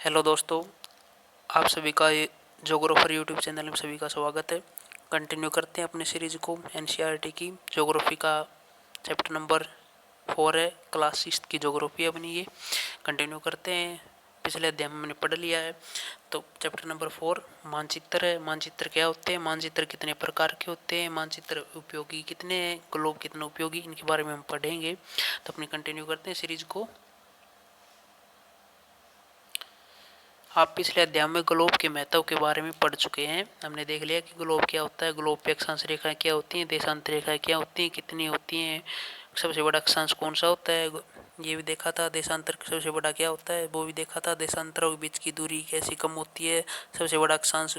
Hello दोस्तों, आप सभी का जोग्राफर यूट्यूब चैनल में सभी का स्वागत है। कंटिन्यू करते हैं अपने सीरीज को एनसीईआरटी की जोग्राफी का। चैप्टर नंबर 4 है, क्लास 6 की जोग्राफी अपनी। ये कंटिन्यू करते हैं, पिछले अध्याय में हमने पढ़ लिया है। तो चैप्टर नंबर 4 मानचित्र है। मानचित्र क्या होते हैं, मानचित्र कितने प्रकार के होते हैं, मानचित्र उपयोगी कितने हैं, ग्लोब कितना उपयोगी, इनके बारे में हम पढ़ेंगे। तो अपने कंटिन्यू करते हैं सीरीज को। आप पिछले अध्याय में ग्लोब के महत्व के बारे में पढ़ चुके हैं। हमने देख लिया कि ग्लोब क्या होता है, ग्लोब पे अक्षांश रेखाएं क्या होती हैं, देशांतर रेखाएं क्या होती हैं, कितनी होती हैं, सबसे बड़ा अक्षांश कौन सा होता है, ये भी देखा था। देशांतर सबसे बड़ा क्या होता है वो भी देखा था। देशांतरों के बीच की दूरी कैसी कम होती है, सबसे बड़ा अक्षांश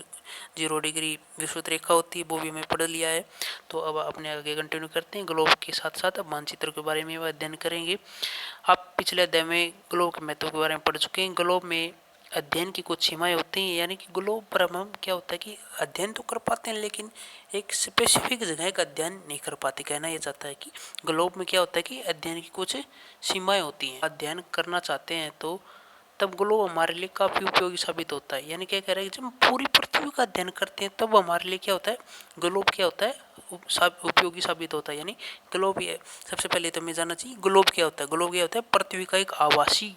0 डिग्री विषुवत रेखा होती है, वो भी हमें पढ़ लिया है। तो अब अपने आगे कंटिन्यू करते हैं। ग्लोब के साथ साथ अब मानचित्र के बारे में अध्ययन करेंगे। आप पिछले अध्याय में ग्लोब के महत्व के बारे में पढ़ चुके हैं। ग्लोब में अध्ययन की कुछ सीमाएं होती हैं, यानी कि ग्लोब पर हम क्या होता है कि अध्ययन तो कर पाते हैं लेकिन एक स्पेसिफिक जगह का अध्ययन नहीं कर पाते। कहना यह चाहता है कि ग्लोब में क्या होता है कि अध्ययन की कुछ सीमाएं होती हैं। अध्ययन करना चाहते हैं तो तब ग्लोब हमारे लिए काफ़ी उपयोगी साबित होता है। यानी क्या कह रहे हैं, जब हम पूरी पृथ्वी का अध्ययन करते हैं तब हमारे लिए क्या होता है, ग्लोब क्या होता है, उपयोगी साबित होता है। यानी ग्लोब ये सबसे पहले तो हमें जानना चाहिए ग्लोब क्या होता है। ग्लोब क्या होता है, पृथ्वी का एक आवासीय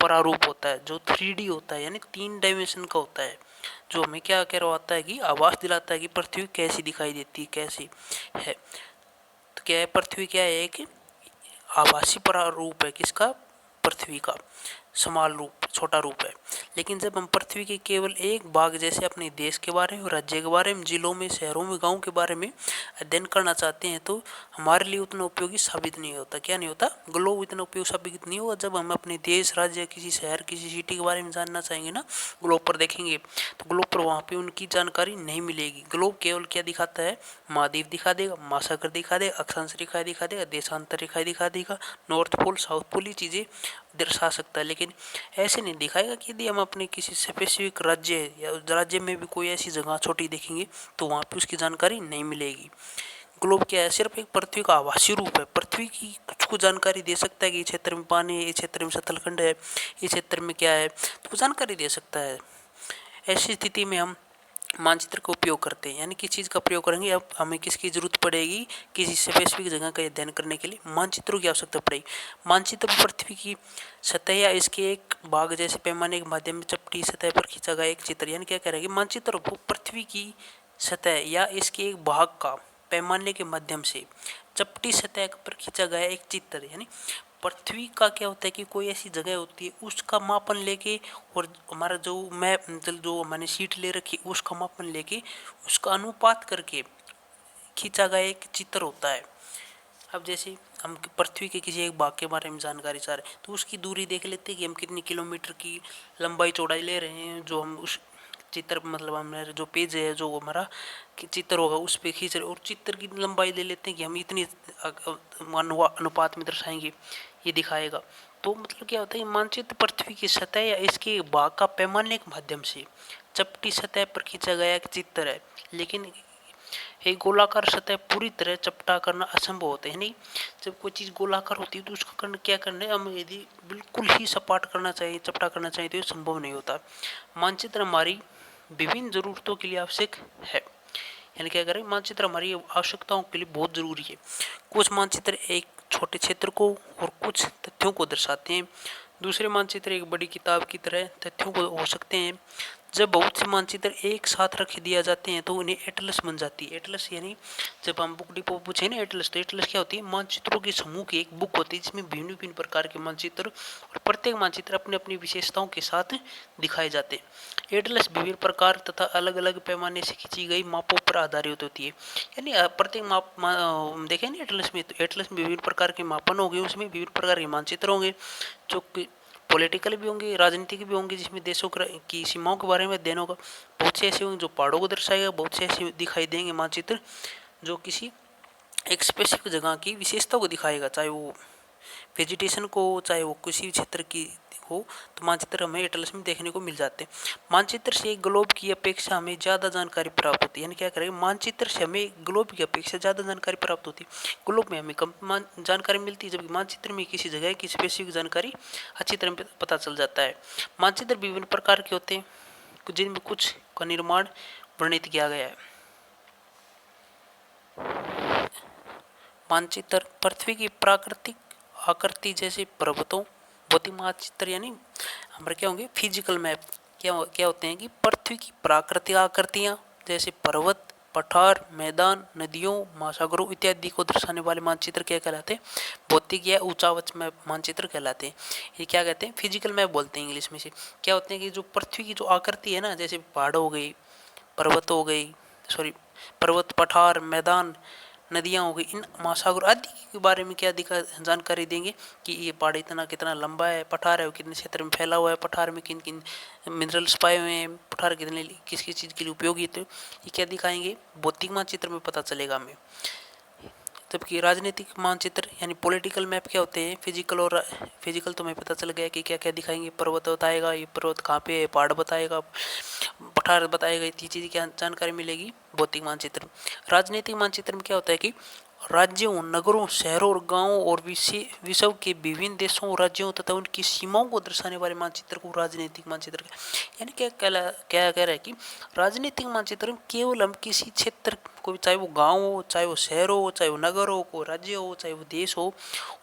प्रारूप होता है जो 3D होता है, यानी 3 डायमेंशन का होता है, जो हमें क्या करवाता है कि आभास दिलाता है कि पृथ्वी कैसी दिखाई देती है, कैसी है। तो क्या है, पृथ्वी क्या है, एक आभासी प्रारूप है किसका, पृथ्वी का समाल रूप, छोटा रूप है। लेकिन जब हम पृथ्वी के केवल एक भाग जैसे अपने देश के बारे में, राज्य के बारे में, जिलों में, शहरों में, गांव के बारे में अध्ययन करना चाहते हैं तो हमारे लिए उतना उपयोगी साबित नहीं होता। क्या नहीं होता, ग्लोब इतना उपयोगी साबित नहीं होगा। जब हम अपने देश, राज्य, किसी शहर, किसी सिटी के बारे में जानना चाहेंगे ना, ग्लोब पर देखेंगे तो ग्लोब पर वहाँ पे उनकी जानकारी नहीं मिलेगी। ग्लोब केवल क्या दिखाता है, महाद्वीप दिखा देगा, महासागर दिखा देगा, अक्षांश रेखाएं दिखा देगा, देशांतर रेखाएं दिखा देगा, नॉर्थ पोल, साउथ पोल, ये चीज़ें दर्शा सकता है। लेकिन ऐसे नहीं दिखाएगा कि यदि हम अपने किसी स्पेसिफिक राज्य या राज्य में भी कोई ऐसी जगह छोटी देखेंगे तो वहाँ पे उसकी जानकारी नहीं मिलेगी। ग्लोब क्या है, सिर्फ एक पृथ्वी का आभासी रूप है। पृथ्वी की कुछ को जानकारी दे सकता है कि इस क्षेत्र में पानी है, इस क्षेत्र में सतलखंड है, इस क्षेत्र में क्या है, तो जानकारी दे सकता है। ऐसी स्थिति में हम मानचित्र का उपयोग करते हैं। यानी किस चीज़ का प्रयोग करेंगे, अब हमें किसकी जरूरत पड़ेगी, किसी स्पेसिफिक जगह का अध्ययन करने के लिए मानचित्रों की आवश्यकता पड़ेगी। मानचित्र पृथ्वी की सतह या इसके एक भाग जैसे पैमाने के माध्यम में चपटी सतह पर खींचा गया एक चित्र। यानी क्या कह रहा है कि मानचित्र पृथ्वी की सतह या इसके एक भाग का पैमाने के माध्यम से चपटी सतह पर खींचा गया एक चित्र। यानी पृथ्वी का क्या होता है कि कोई ऐसी जगह होती है उसका मापन लेके, और हमारा जो मैप, जो मैंने शीट ले रखी उसका मापन लेके उसका अनुपात करके खींचा गया एक चित्र होता है। अब जैसे हम पृथ्वी के किसी एक भाग के बारे में जानकारी चाह रहे हैं तो उसकी दूरी देख लेते हैं कि हम कितनी किलोमीटर की लंबाई चौड़ाई ले रहे हैं। जो हम उस चित्र मतलब हमारा जो पेज है, जो हमारा चित्र होगा उस पर खींच रहे, और चित्र की लंबाई ले लेते हैं कि हम इतनी अनुपात में दर्शाएंगे, ये दिखाएगा। तो मतलब क्या होता है, मानचित्र पृथ्वी की सतह या इसके भाग का पैमाने के माध्यम से चपटी सतह पर खींचा गया एक चित्र है। लेकिन एक गोलाकार सतह पूरी तरह चपटा करना असंभव होता है। नहीं, जब कोई चीज़ गोलाकार होती है तो उसका करना क्या करना है, हम यदि बिल्कुल ही सपाट करना चाहिए, चपटा करना चाहिए तो ये संभव नहीं होता। मानचित्र हमारी विभिन्न जरूरतों के लिए आवश्यक है। यानी क्या करें, मानचित्र हमारी आवश्यकताओं के लिए बहुत जरूरी है। कुछ मानचित्र एक छोटे क्षेत्र को और कुछ तथ्यों को दर्शाते हैं। दूसरे मानचित्र एक बड़ी किताब की तरह तथ्यों को हो सकते हैं। जब बहुत से मानचित्र एक साथ रख दिया जाते हैं तो उन्हें एटलस बन जाती है। एटलस यानी जब हम बुक डिपो पूछे ना एटलस, तो एटलस क्या होती है, मानचित्रों के समूह की एक बुक होती है जिसमें भिन्न भिन्न प्रकार के मानचित्र, और प्रत्येक मानचित्र अपने अपनी विशेषताओं के साथ दिखाए जाते हैं। एटलस विभिन्न प्रकार तथा अलग अलग पैमाने से खींची गई मापों पर आधारित होती है। यानी प्रत्येक माप देखें ना एटलस में, तो एटलस में विभिन्न प्रकार के मापन होंगे, उसमें विभिन्न प्रकार के मानचित्र होंगे जो पॉलिटिकल भी होंगे, राजनीतिक भी होंगे, जिसमें देशों की सीमाओं के बारे में अध्ययन होगा। बहुत से ऐसे होंगे जो पहाड़ों को दर्शाएगा, बहुत से ऐसे दिखाई देंगे मानचित्र जो किसी एक स्पेसिफिक जगह की विशेषता को दिखाएगा, चाहे वो वेजिटेशन को, चाहे वो किसी क्षेत्र की हो तो मानचित्र हमें एटलस में देखने को मिल जाते हैं। मानचित्र से ग्लोब की अपेक्षा हमें ज़्यादा जानकारी प्राप्त होती है, यानी क्या करेंगे, मानचित्र से हमें ग्लोब की अपेक्षा ज़्यादा जानकारी प्राप्त होती है। ग्लोब में हमें कम जानकारी मिलती है, जबकि मानचित्र में किसी जगह की स्पेसिफिक जानकारी अच्छी तरह पता चल जाता है। मानचित्र विभिन्न प्रकार के होते हैं, जिनमें कुछ का निर्माण वर्णित किया गया है। मानचित्र पृथ्वी की प्राकृतिक आकृति जैसे पर्वतों, भौतिक मानचित्र यानी हमारे क्या होंगे, फिजिकल मैप क्या होते हैं कि पृथ्वी की प्राकृतिक आकृतियां जैसे पर्वत, पठार, मैदान, नदियों, महासागरों इत्यादि को दर्शाने वाले मानचित्र क्या कहलाते हैं, भौतिक या ऊंचावच मैप मानचित्र कहलाते हैं। ये क्या कहते हैं, फिजिकल मैप बोलते हैं इंग्लिश में से। क्या होते हैं कि जो पृथ्वी की जो आकृति है ना, जैसे पहाड़ हो गई, पर्वत हो गई, पर्वत, पठार, मैदान, नदियाँ हो गई, इन महासागर आदि के बारे में क्या दिखा जानकारी देंगे कि ये पहाड़ इतना कितना लंबा है, पठार है वो कितने क्षेत्र में फैला हुआ है, पठार में किन किन मिनरल्स पाए हुए हैं, पठार कितने किस किस चीज़ के लिए उपयोगी है, तो ये क्या दिखाएंगे, भौतिक मानचित्र में पता चलेगा हमें। जबकि राजनीतिक मानचित्र यानी पॉलिटिकल मैप क्या होते हैं, फिजिकल तो हमें पता चल गया कि क्या क्या दिखाएंगे, पर्वत बताएगा, ये पर्वत कहाँ पे है, पहाड़ बताएगा, पठार बताएगा, इतनी चीज़ की जानकारी मिलेगी भौतिक मानचित्र। राजनीतिक मानचित्र में क्या होता है कि राज्यों, नगरों, शहरों और गांवों और विश्व के विभिन्न देशों, राज्यों तथा उनकी सीमाओं को दर्शाने वाले मानचित्र को राजनीतिक मानचित्र, यानी क्या कह रहा है कि राजनीतिक मानचित्र में केवल हम किसी क्षेत्र को, चाहे वो गांव हो, चाहे वो शहर हो, चाहे वो नगर हो, कोई राज्य हो, चाहे वो देश हो,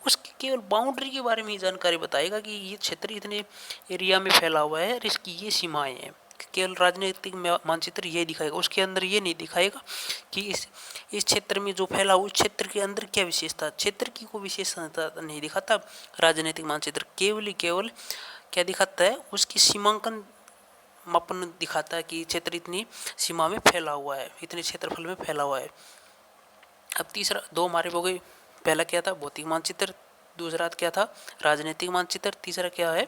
उसकी केवल बाउंड्री के बारे में ही जानकारी बताएगा कि ये क्षेत्र इतने एरिया में फैला हुआ है और इसकी ये सीमाएं हैं। केवल राजनीतिक मानचित्र ये दिखाएगा, उसके अंदर ये नहीं दिखाएगा कि इस क्षेत्र में जो फैला उस क्षेत्र के अंदर क्या विशेषता, क्षेत्र की कोई विशेषता नहीं दिखाता। राजनीतिक मानचित्र केवल क्या दिखाता है, उसकी सीमांकन मापन दिखाता है कि क्षेत्र इतनी सीमा में फैला हुआ है, इतने क्षेत्रफल में फैला हुआ है। अब तीसरा, दो हमारे हो गए, पहला क्या था, भौतिक मानचित्र, दूसरा क्या था, राजनीतिक मानचित्र, तीसरा क्या है,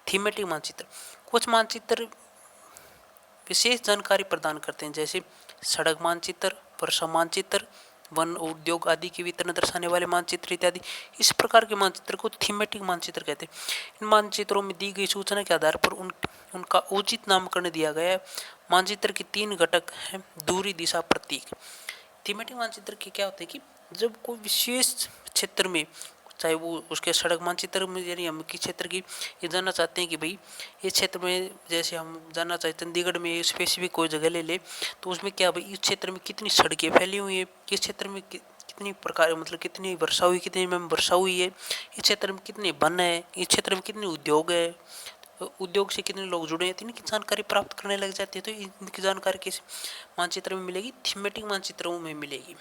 थीमेटिक मानचित्र। कुछ मानचित्र विशेष जानकारी प्रदान करते हैं, जैसे सड़क मानचित्र, वर्षा मानचित्र, वन, उद्योग आदि के वितरण दर्शाने वाले मानचित्र इत्यादि। इस प्रकार के मानचित्र को थीमेटिक मानचित्र कहते हैं। इन मानचित्रों में दी गई सूचना के आधार पर उनका उचित नामकरण दिया गया है। मानचित्र के 3 घटक हैं, दूरी, दिशा, प्रतीक। थीमेटिक मानचित्र के क्या होते हैं कि जब कोई विशेष क्षेत्र में, चाहे वो उसके सड़क मानचित्र में, यानी हम किस क्षेत्र की ये जानना चाहते हैं कि भाई इस क्षेत्र में, जैसे हम जानना चाहते हैं चंडीगढ़ में स्पेसिफिक कोई जगह ले ले, तो उसमें क्या भाई इस क्षेत्र में कितनी सड़कें फैली हुई हैं, किस क्षेत्र में कितनी प्रकार, मतलब कितनी वर्षा हुई, कितनी में वर्षा हुई है, इस क्षेत्र में कितने वन है, इस क्षेत्र में कितने उद्योग है, उद्योग से कितने लोग जुड़े हैं, इनकी जानकारी प्राप्त करने लग जाती है। तो इनकी जानकारी किस मानचित्र में मिलेगी, थीमेटिक मानचित्रों में मिलेगी।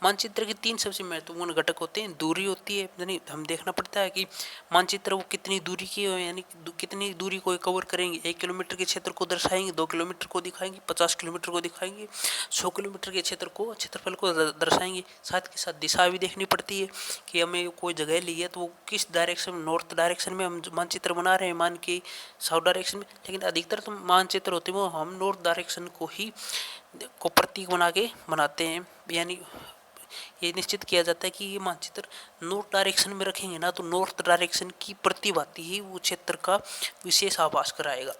मानचित्र के 3 सबसे महत्वपूर्ण घटक होते हैं। दूरी होती है, यानी हम देखना पड़ता है कि मानचित्र वो कितनी दूरी की हो, यानी कितनी दूरी को कवर करेंगे। 1 किलोमीटर के क्षेत्र को दर्शाएंगे, 2 किलोमीटर को दिखाएंगे, 50 किलोमीटर को दिखाएंगे, 100 किलोमीटर के क्षेत्रफल को दर्शाएंगे। साथ के साथ दिशा भी देखनी पड़ती है कि हमें कोई जगह ली है तो वो किस डायरेक्शन में, नॉर्थ डायरेक्शन में हम मानचित्र बना रहे हैं, मान के साउथ डायरेक्शन में, लेकिन अधिकतर तो मानचित्र होते हैं वो हम नॉर्थ डायरेक्शन को प्रतीक बना के बनाते हैं। यानी ये निश्चित किया जाता है कि ये मानचित्र नॉर्थ डायरेक्शन में रखेंगे ना, तो नॉर्थ डायरेक्शन की प्रतिभाती ही वो क्षेत्र का विशेष आभास कराएगा।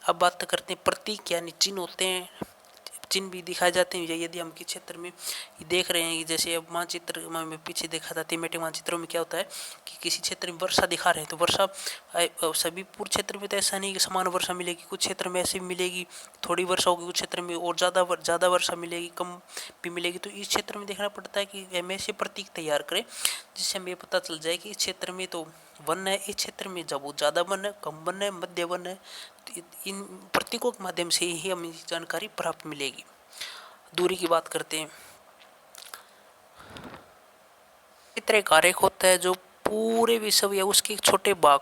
अब बात करते हैं प्रतीक यानी चिन्ह होते हैं, चिन्ह भी दिखाए जाते हैं। यदि हम किस क्षेत्र में देख रहे हैं, जैसे अब मानचित्र में पीछे देखा था, थीमेटिक मानचित्रों में क्या होता है कि किसी क्षेत्र में वर्षा दिखा रहे हैं, तो वर्षा सभी पूरे क्षेत्र में तो ऐसा नहीं कि समान वर्षा मिलेगी, कुछ क्षेत्र में ऐसे मिलेगी, थोड़ी वर्षा होगी, कुछ क्षेत्र में और ज़्यादा वर्षा मिलेगी, कम भी मिलेगी। तो इस क्षेत्र में देखना पड़ता है कि हम ऐसे प्रतीक तैयार करें जिससे हमें पता चल जाए कि इस क्षेत्र में तो वन है, इस क्षेत्र में जब बहुत ज़्यादा वन है, कम वन है, मध्य वन है। इन प्रतीकों के माध्यम से ही हमें जानकारी प्राप्त मिलेगी। दूरी की बात करते हैं। चित्र एक आरेख होता है जो पूरे विश्व या उसके एक छोटे भाग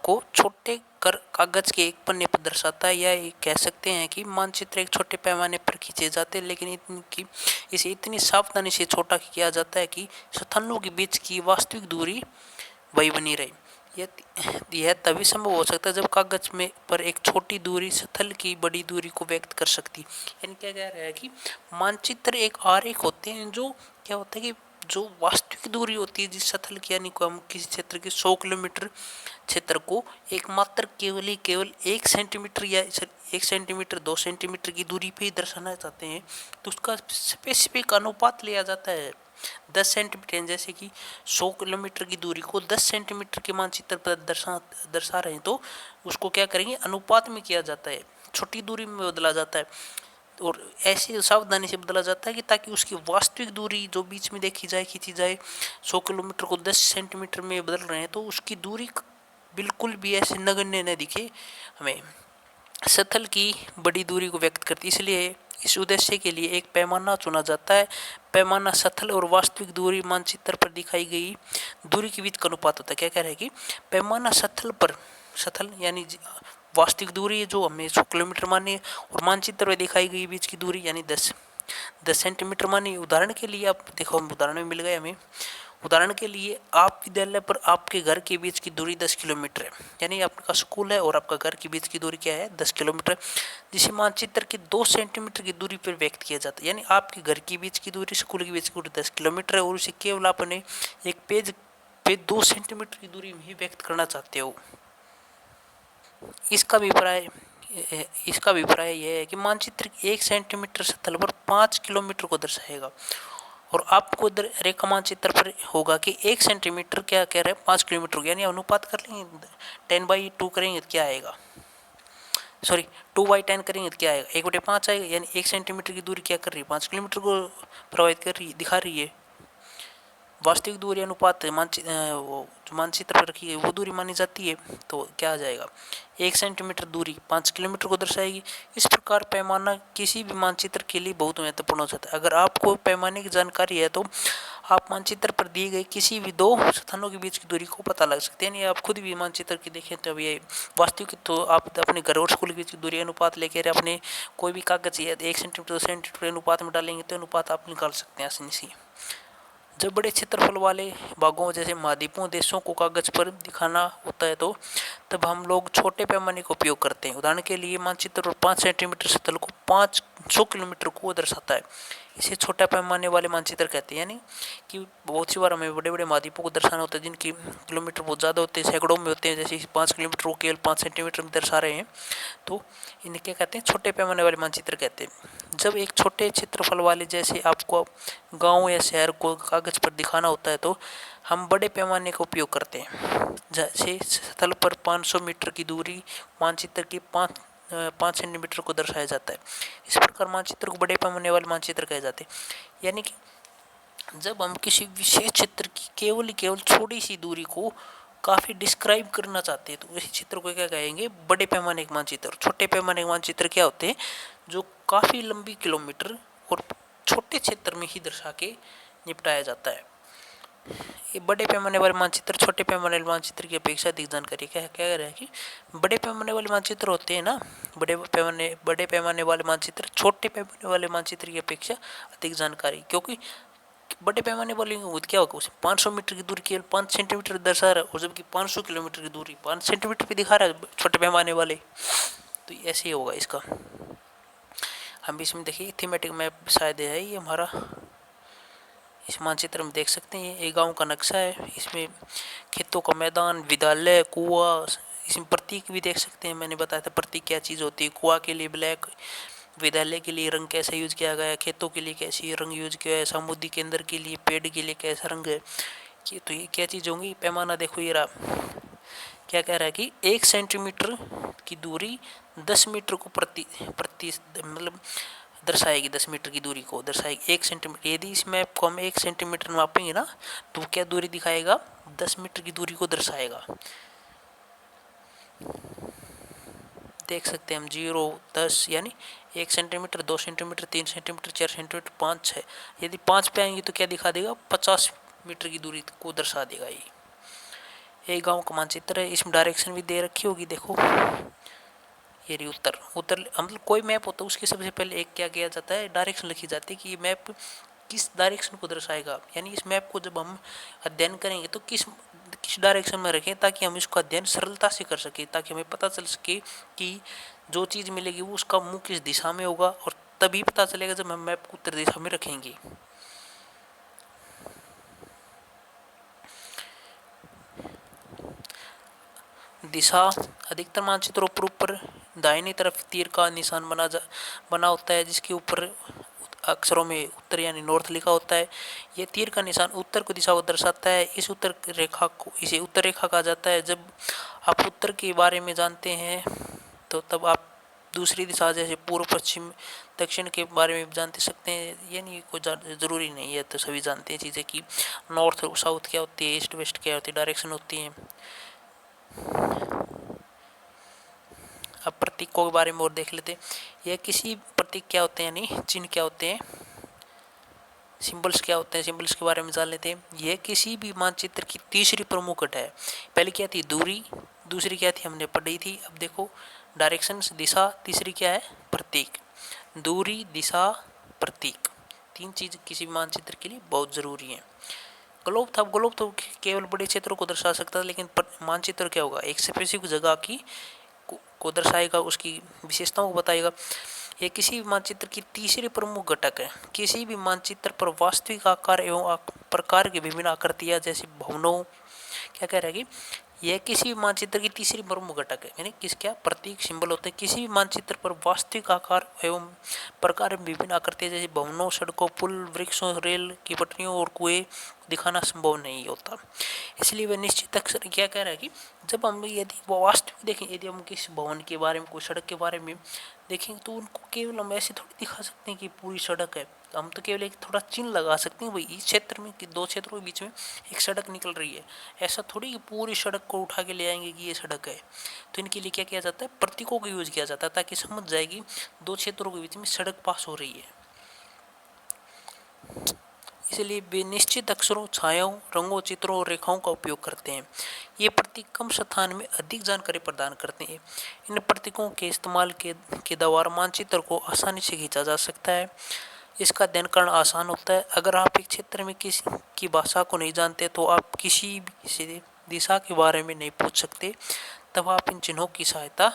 को छोटे कर कागज के एक पन्ने पर दर्शाता है, या कह सकते हैं कि मानचित्र एक छोटे पैमाने पर खींचे जाते हैं, लेकिन इसे इतनी सावधानी से छोटा किया जाता है कि स्थलों के बीच की वास्तविक दूरी वही बनी रहे। यह तभी संभव हो सकता है जब कागज में पर एक छोटी दूरी स्थल की बड़ी दूरी को व्यक्त कर सकती है। यानी क्या कह रहा है कि मानचित्र एक आरेख होते हैं जो क्या होता है कि जो वास्तविक दूरी होती है जिस स्थल की, यानी को हम किसी क्षेत्र के 100 किलोमीटर क्षेत्र को एकमात्र केवल 1 सेंटीमीटर या 1 सेंटीमीटर 2 सेंटीमीटर की दूरी पे ही दर्शाना चाहते हैं तो उसका स्पेसिफिक अनुपात लिया जाता है 10 सेंटीमीटर। जैसे कि 100 किलोमीटर की दूरी को 10 सेंटीमीटर के मानचित्र पर दर्शा रहे हैं तो उसको क्या करेंगे, अनुपात में किया जाता है, छोटी दूरी में बदला जाता है और ऐसे सावधानी से बदला जाता है कि ताकि उसकी वास्तविक दूरी जो बीच में देखी जाए, खींची जाए, 100 किलोमीटर को 10 सेंटीमीटर में बदल रहे हैं तो उसकी दूरी बिल्कुल भी ऐसे नगण्य न दिखे, हमें स्थल की बड़ी दूरी को व्यक्त करती है। इसलिए इस उद्देश्य के लिए एक पैमाना चुना जाता है। पैमाना स्थल और वास्तविक दूरी मानचित्र पर दिखाई गई दूरी के बीच का अनुपात होता है। क्या कह रहे हैं कि पैमाना स्थल यानी वास्तविक दूरी जो हमें 100 किलोमीटर मानी और मानचित्र में दिखाई गई बीच की दूरी यानी 10 सेंटीमीटर मानी। उदाहरण के लिए आप देखो, उदाहरण में मिल गए हमें। उदाहरण के लिए आप विद्यालय पर आपके घर के बीच की दूरी 10 किलोमीटर है, यानी आपका स्कूल है और आपका घर के बीच की दूरी क्या है, 10 किलोमीटर, जिसे मानचित्र की 2 सेंटीमीटर की दूरी पर व्यक्त किया जाता है। यानी आपके घर के बीच की दूरी, स्कूल के बीच की दूरी 10 किलोमीटर है और उसे केवल आपने एक पेज पे 2 सेंटीमीटर की दूरी में ही व्यक्त करना चाहते हो। इसका अभिप्राय यह है कि मानचित्र 1 सेंटीमीटर स्थल पर 5 किलोमीटर को दर्शाएगा और आपको रेखा मानचित्र पर होगा कि 1 सेंटीमीटर क्या कह रहे हैं, 5 किलोमीटर, यानी अनुपात कर लेंगे 10/2 करेंगे तो क्या आएगा, सॉरी 2/10 करेंगे तो क्या आएगा, 1/5 आएगा। यानी 1 सेंटीमीटर की दूरी क्या कर रही है, 5 किलोमीटर को प्रभावित कर रही है, दिखा रही है। वास्तविक दूरी अनुपात मानचित्र पर रखी है वो दूरी मानी जाती है तो क्या आ जाएगा, 1 सेंटीमीटर दूरी 5 किलोमीटर को दर्शाएगी। इस प्रकार पैमाना किसी भी मानचित्र के लिए बहुत महत्वपूर्ण हो जाता है। अगर आपको पैमाने की जानकारी है तो आप मानचित्र पर दिए गए किसी भी 2 स्थानों के बीच की दूरी को पता लग सकते हैं। यानी आप खुद भी मानचित्र की देखें तो ये वास्तविक, तो आप अपने घर और स्कूल के बीच की दूरी अनुपात लेकर अपने कोई भी कागज या 1 सेंटीमीटर 2 सेंटीमीटर अनुपात में डालेंगे तो अनुपात आप निकाल सकते हैं आसानी से। जब बड़े क्षेत्रफल वाले भागों जैसे महाद्वीपों देशों को कागज पर दिखाना होता है तो तब हम लोग छोटे पैमाने का उपयोग करते हैं। उदाहरण के लिए मानचित्र 5 सेंटीमीटर स्थल को 500 किलोमीटर को दर्शाता है, इसे छोटा पैमाने वाले मानचित्र कहते हैं। यानी कि बहुत सी बार हमें बड़े बड़े महाद्वीपों को दर्शाना होता है जिनकी किलोमीटर बहुत ज़्यादा होते हैं, सैकड़ों में होते हैं, जैसे 5 किलोमीटर को केवल 5 सेंटीमीटर में दर्शा रहे हैं तो इन्हें क्या कहते हैं, छोटे पैमाने वाले मानचित्र कहते हैं। जब एक छोटे क्षेत्रफल वाले जैसे आपको गाँव या शहर को कागज पर दिखाना होता है तो हम बड़े पैमाने का उपयोग करते हैं। जैसे स्थल पर 500 मीटर की दूरी मानचित्र की 5 सेंटीमीटर को दर्शाया जाता है। इस प्रकार मानचित्र को बड़े पैमाने वाले मानचित्र कहे जाते हैं। यानी कि जब हम किसी विशेष क्षेत्र की केवल छोटी सी दूरी को काफ़ी डिस्क्राइब करना चाहते हैं तो इस चित्र को क्या कहेंगे, बड़े पैमाने के मानचित्र। छोटे पैमाने के मानचित्र क्या होते हैं, जो काफ़ी लंबी किलोमीटर और छोटे क्षेत्र में ही दर्शा के निपटाया जाता है। ये बड़े पैमाने वाले मानचित्र छोटे पैमाने वाले मानचित्र की अपेक्षा अधिक जानकारी क्या कह रहा है कि बड़े पैमाने वाले मानचित्र होते हैं ना, बड़े पैमाने वाले मानचित्र छोटे पैमाने वाले मानचित्र की अपेक्षा अधिक जानकारी, क्योंकि बड़े पैमाने वाले क्या होगा, उसे 500 मीटर की दूरी केवल 5 सेंटीमीटर दर्शा रहा है और जबकि 500 किलोमीटर की दूरी 5 सेंटीमीटर पे दिखा रहा है छोटे पैमाने वाले। तो ऐसे ही होगा इसका। हम इसमें देखिए थीमेटिक मैप शायद है ये हमारा, इस मानचित्र में देख सकते हैं ये गांव का नक्शा है, इसमें खेतों का मैदान, विद्यालय, कुआं, इसमें प्रतीक भी देख सकते हैं। मैंने बताया था प्रतीक क्या चीज़ होती है, कुआं के लिए ब्लैक, विद्यालय के लिए रंग कैसा यूज किया गया है, खेतों के लिए कैसी रंग यूज किया है, सामुद्रिक केंद्र के लिए, पेड़ के लिए कैसा रंग है, तो ये क्या चीज़ होंगी। पैमाना देखो ये रहा, क्या कह रहा है कि 1 सेंटीमीटर की दूरी 10 मीटर को प्रति मतलब दर्शाएगी, 10 मीटर की दूरी को दर्शाएगी 1 सेंटीमीटर। यदि इस मैप को हम 1 सेंटीमीटर मापेंगे ना तो क्या दूरी दिखाएगा, 10 मीटर की दूरी को दर्शाएगा। देख सकते हैं हम 0, 10 यानी 1 सेंटीमीटर, 2 सेंटीमीटर, 3 सेंटीमीटर, 4 सेंटीमीटर, 5, 6। यदि 5 पे आएंगे तो क्या दिखा देगा, 50 मीटर की दूरी को दर्शा देगा। ये गांव का मानचित्र है, इसमें डायरेक्शन भी दे रखी होगी। देखो ये रही उत्तर मतलब कोई मैप होता है उसके सबसे पहले एक क्या किया जाता है, डायरेक्शन लिखी जाती है कि ये मैप किस डायरेक्शन को दर्शाएगा। यानी इस मैप को जब हम अध्ययन करेंगे तो किस डायरेक्शन में रखें ताकि हम इसको अध्ययन सरलता से कर सकें, ताकि हमें पता चल सके कि जो चीज़ मिलेगी वो उसका मुँह किस दिशा में होगा, और तभी पता चलेगा जब हम मैप को उत्तर दिशा में रखेंगे। दिशा अधिकतर मानचित्रों पर ऊपर दाहिनी तरफ तीर का निशान बना होता है, जिसके ऊपर अक्षरों में उत्तर यानी नॉर्थ लिखा होता है। यह तीर का निशान उत्तर को दिशा को दर्शाता है। इस उत्तर रेखा को इसे उत्तर रेखा कहा जाता है। जब आप उत्तर के बारे में जानते हैं तो तब आप दूसरी दिशा जैसे पूर्व पश्चिम दक्षिण के बारे में जानते सकते हैं। यानी कोई ज़रूरी नहीं है, तो सभी जानते हैं चीज़ें कि नॉर्थ साउथ क्या होती है, ईस्ट वेस्ट क्या होती है, डायरेक्शन होती है। अब प्रतीकों के बारे में और देख लेते हैं। यह किसी प्रतीक क्या होते हैं यानी चिन्ह क्या होते हैं, सिंबल्स क्या होते हैं, सिंबल्स के बारे में जान लेते हैं। यह किसी भी मानचित्र की तीसरी प्रमुख घटक है। पहले क्या थी, दूरी, दूसरी क्या थी हमने पढ़ी थी। अब देखो डायरेक्शंस, दिशा, तीसरी क्या है, प्रतीक। दूरी, दिशा, प्रतीक, तीन चीज किसी भी मानचित्र के लिए बहुत जरूरी है। ग्लोब था, ग्लोब तो केवल बड़े क्षेत्रों को दर्शा सकता है, लेकिन मानचित्र क्या होगा, एक स्पेसिफिक जगह की को दर्शाएगा, उसकी विशेषताओं को बताएगा। यह किसी भी मानचित्र की तीसरी प्रमुख घटक है। किसी भी मानचित्र पर वास्तविक आकार एवं प्रकार की विभिन्न आकृतियां जैसे भवनों, क्या कह रहा है कि यह किसी भी मानचित्र की तीसरी प्रमुख घटक है, यानी किस क्या प्रतीक सिंबल होते हैं। किसी भी मानचित्र पर वास्तविक आकार एवं प्रकार में विभिन्न आकृतियां जैसे भवनों, सड़कों, पुल, वृक्षों, रेल की पटरियों और कुएं दिखाना संभव नहीं होता। इसलिए वह निश्चित अक्षर क्या कह रहा है कि जब हम यदि वास्तविक देखें, यदि हम किसी भवन के बारे में, कोई सड़क के बारे में देखेंगे तो उनको केवल हम ऐसे थोड़ी दिखा सकते हैं कि पूरी सड़क है। हम तो केवल एक थोड़ा चिन्ह लगा सकते हैं, भाई इस क्षेत्र में कि दो क्षेत्रों के बीच में एक सड़क निकल रही है। ऐसा थोड़ी कि पूरी सड़क को उठा के ले आएंगे कि ये सड़क है। तो इनके लिए क्या किया जाता है, प्रतीकों का यूज किया जाता है, ताकि समझ जाएगी दो क्षेत्रों के बीच में सड़क पास हो रही है। इसलिए वे निश्चित अक्षरों, छायाओं, रंगों, चित्रों और रेखाओं का उपयोग करते हैं। ये प्रतीक कम स्थान में अधिक जानकारी प्रदान करते हैं। इन प्रतीकों के इस्तेमाल के द्वारा मानचित्र को आसानी से खींचा जा सकता है। इसका अध्ययन करना आसान होता है। अगर आप एक क्षेत्र में किसी की भाषा को नहीं जानते तो आप किसी भी दिशा के बारे में नहीं पूछ सकते, तब आप इन चिन्हों की सहायता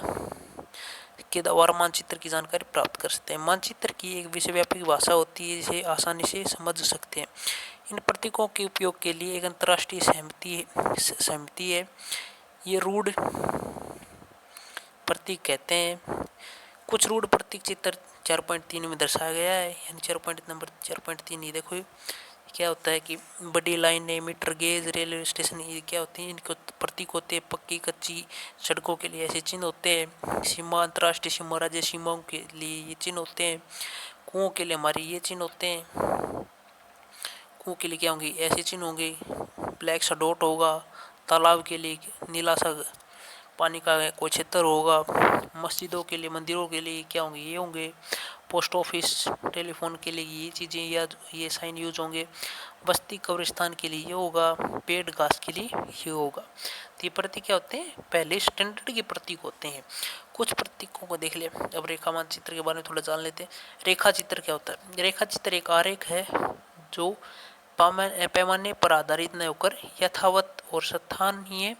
के द्वारा मानचित्र की जानकारी प्राप्त कर सकते हैं। मानचित्र की एक विश्वव्यापी भाषा होती है जिसे आसानी से समझ सकते हैं। इन प्रतीकों के उपयोग के लिए एक अंतर्राष्ट्रीय सहमति है। ये रूढ़ प्रतीक कहते हैं। कुछ रूढ़ प्रतीक चित्र 4.3 में दर्शाया गया है, यानी 4.3 ये देखो क्या होता है कि बड़ी लाइनें, मीटर गेज, रेलवे स्टेशन, ये क्या होती हैं, इनको प्रतीक होते हैं। पक्की कच्ची सड़कों के लिए ऐसे चिन्ह होते हैं। सीमा, अंतर्राष्ट्रीय सीमा, राज्य सीमाओं के लिए ये चिन्ह होते हैं। कुओं के लिए हमारे ये चिन्ह होते हैं। कुओं के लिए क्या होंगे, ऐसे चिन्ह होंगे, ब्लैक सा डॉट होगा। तालाब के लिए नीला सा पानी का कोई क्षेत्र होगा। मस्जिदों के लिए, मंदिरों के लिए क्या होंगे, ये होंगे। पोस्ट ऑफिस, टेलीफोन के लिए ये चीज़ें या ये साइन यूज होंगे। बस्ती, कब्रिस्तान के लिए ये होगा। पेड़, घास के लिए ये होगा। तो ये प्रतीक क्या होते हैं, पहले स्टैंडर्ड के प्रतीक होते हैं। कुछ प्रतीकों को देख ले। अब रेखा मानचित्र के बारे में थोड़ा जान लेते हैं। रेखा चित्र क्या होता है, रेखा चित्र एक आरेख है जो पैमाने पर आधारित न होकर यथावत और स्थानीय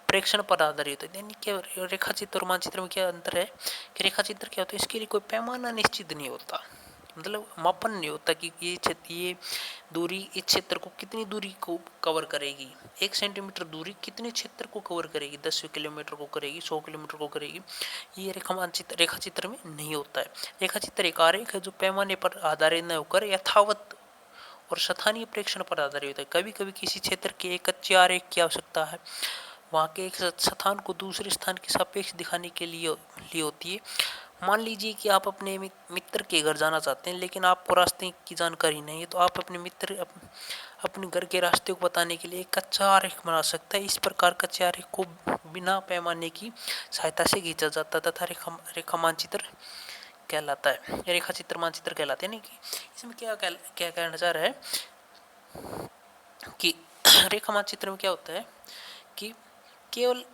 प्रेक्षण पर आधारित है। यानी क्या रेखा चित्र और मानचित्र में क्या अंतर है कि रेखा चित्र क्या होता है, इसके लिए कोई पैमाना निश्चित नहीं होता, मतलब मापन नहीं होता कि ये दूरी इस क्षेत्र को कितनी दूरी को कवर करेगी। 1 सेंटीमीटर दूरी कितने क्षेत्र को कवर करेगी, 10 किलोमीटर को करेगी, 100 किलोमीटर को करेगी। ये रेखा चित्र में नहीं होता है। रेखा चित्र एक आरेख है जो पैमाने पर आधारित न होकर यथावत और स्थानीय प्रेक्षण पर आधारित है। कभी कभी किसी क्षेत्र के एक कच्चे आरेख की आवश्यकता है, वहाँ के एक स्थान को दूसरे स्थान के सापेक्ष दिखाने के लिए होती है। मान लीजिए कि आप अपने मित्र के घर जाना चाहते हैं, लेकिन आपको रास्ते की जानकारी नहीं है, तो आप अपने मित्र अपने घर के रास्ते को बताने के लिए एक कच्चा आरेख बना सकता है। इस प्रकार कच्चे आरेख को बिना पैमाने की सहायता से खींचा जाता तथा रेखा मानचित्र कहलाता है। रेखा चित्र मानचित्र कहलाते हैं। नहीं कि इसमें क्या कहना चाह रहा है कि रेखा मानचित्र में क्या होता है कि केवल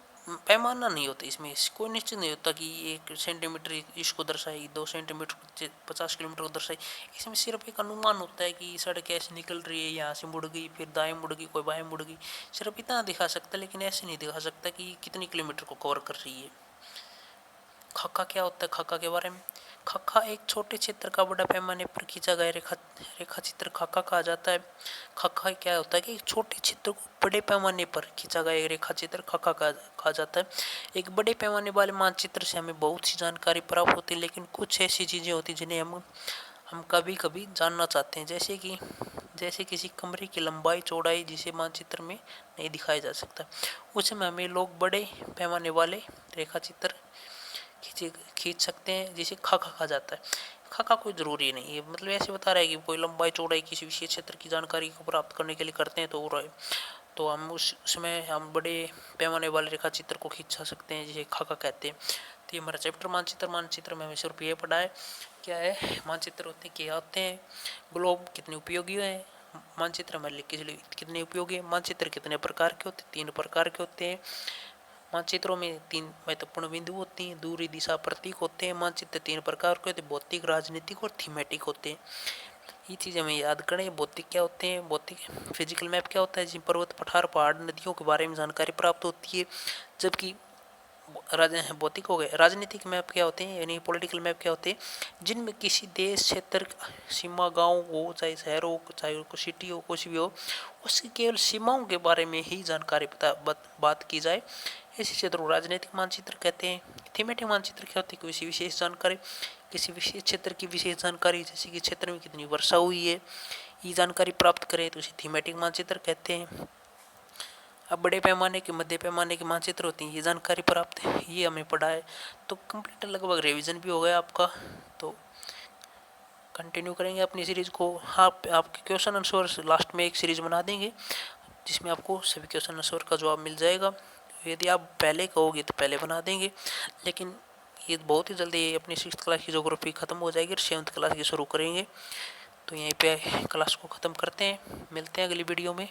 पैमाना नहीं होता, इसमें कोई निश्चित नहीं होता कि 1 सेंटीमीटर इसको दर्शाएगी, 2 सेंटीमीटर 50 किलोमीटर को दर्शाएगी। इसमें सिर्फ एक अनुमान होता है कि सड़क ऐसे निकल रही है, यहाँ से मुड़ गई, फिर दाएं मुड़ गई, कोई बाएं मुड़ गई, सिर्फ इतना दिखा सकता है, लेकिन ऐसे नहीं दिखा सकता कि कितनी किलोमीटर को कवर कर रही है। खाका क्या होता है, खाका के बारे में, खक्का एक छोटे क्षेत्र का बड़ा पैमाने पर खींचा गया रेखा चित्र खक्का कहा जाता है। खक्का क्या होता है कि एक छोटे क्षेत्र को बड़े पैमाने पर खींचा गया रेखा चित्र खक्का कहा जाता है। एक बड़े पैमाने वाले मानचित्र से हमें बहुत सी जानकारी प्राप्त होती है, लेकिन कुछ ऐसी चीजें होती जिन्हें हम कभी कभी जानना चाहते हैं, जैसे किसी कमरे की लंबाई चौड़ाई जिसे मानचित्र में नहीं दिखाया जा सकता। उस समय हमें लोग बड़े पैमाने वाले रेखा चित्र खींच सकते हैं, जिसे खाका कहा जाता है। खाका कोई जरूरी नहीं है, मतलब ऐसे बता रहा है कि कोई लंबाई चौड़ाई किसी विशेष क्षेत्र की जानकारी को प्राप्त करने के लिए करते हैं तो हम उसमें हम बड़े पैमाने वाले रेखा चित्र को खींचा सकते हैं, जिसे खाका कहते हैं। तो ये हमारा चैप्टर मानचित्र में हमें सिर्फ ये पढ़ा है क्या है मानचित्र होते हैं, क्या होते हैं, ग्लोब कितने उपयोगी है, मानचित्र हमारे लिए कितने उपयोगी है, मानचित्र कितने प्रकार के होते हैं, 3 प्रकार के होते हैं। मानचित्रों में 3 महत्वपूर्ण बिंदु होती हैं, दूरी दिशा प्रतीक होते हैं। मानचित्र 3 प्रकार के होते हैं, भौतिक, राजनीतिक और थीमेटिक होते हैं। ये चीज़ हमें याद करें। भौतिक क्या होते हैं, भौतिक फिजिकल मैप क्या होता है, जिन पर्वत पठार पहाड़ नदियों के बारे में जानकारी प्राप्त होती है। जबकि भौतिक हो गए। राजनीतिक मैप क्या होते हैं, यानी पॉलिटिकल मैप क्या होते हैं, जिनमें किसी देश क्षेत्र सीमा गांव हो, चाहे शहर हो, चाहे सिटी हो, कुछ भी हो, उसकी केवल सीमाओं के बारे में ही जानकारी बात की जाए, ऐसे क्षेत्र को राजनीतिक मानचित्र कहते हैं। थीमेटिक मानचित्र क्या होती है, किसी विशेष जानकारी, किसी विशेष क्षेत्र की विशेष जानकारी, जैसे कि क्षेत्र में कितनी वर्षा हुई है, ये जानकारी प्राप्त करें तो इसे थीमेटिक मानचित्र कहते हैं। अब बड़े पैमाने के मध्य पैमाने के मानचित्र होती हैं, ये जानकारी प्राप्त है, ये हमें पढ़ा है। तो कंप्लीट लगभग रिवीजन भी हो गया आपका। तो कंटिन्यू करेंगे अपनी सीरीज को। आपके क्वेश्चन आंसर लास्ट में एक सीरीज बना देंगे, जिसमें आपको सभी क्वेश्चन आंसर का जवाब मिल जाएगा। यदि आप पहले कहोगे तो पहले बना देंगे, लेकिन ये बहुत ही जल्दी अपनी 6th क्लास की ज्योग्राफी खत्म हो जाएगी और 7th क्लास की शुरू करेंगे। तो यहीं पे क्लास को ख़त्म करते हैं, मिलते हैं अगली वीडियो में।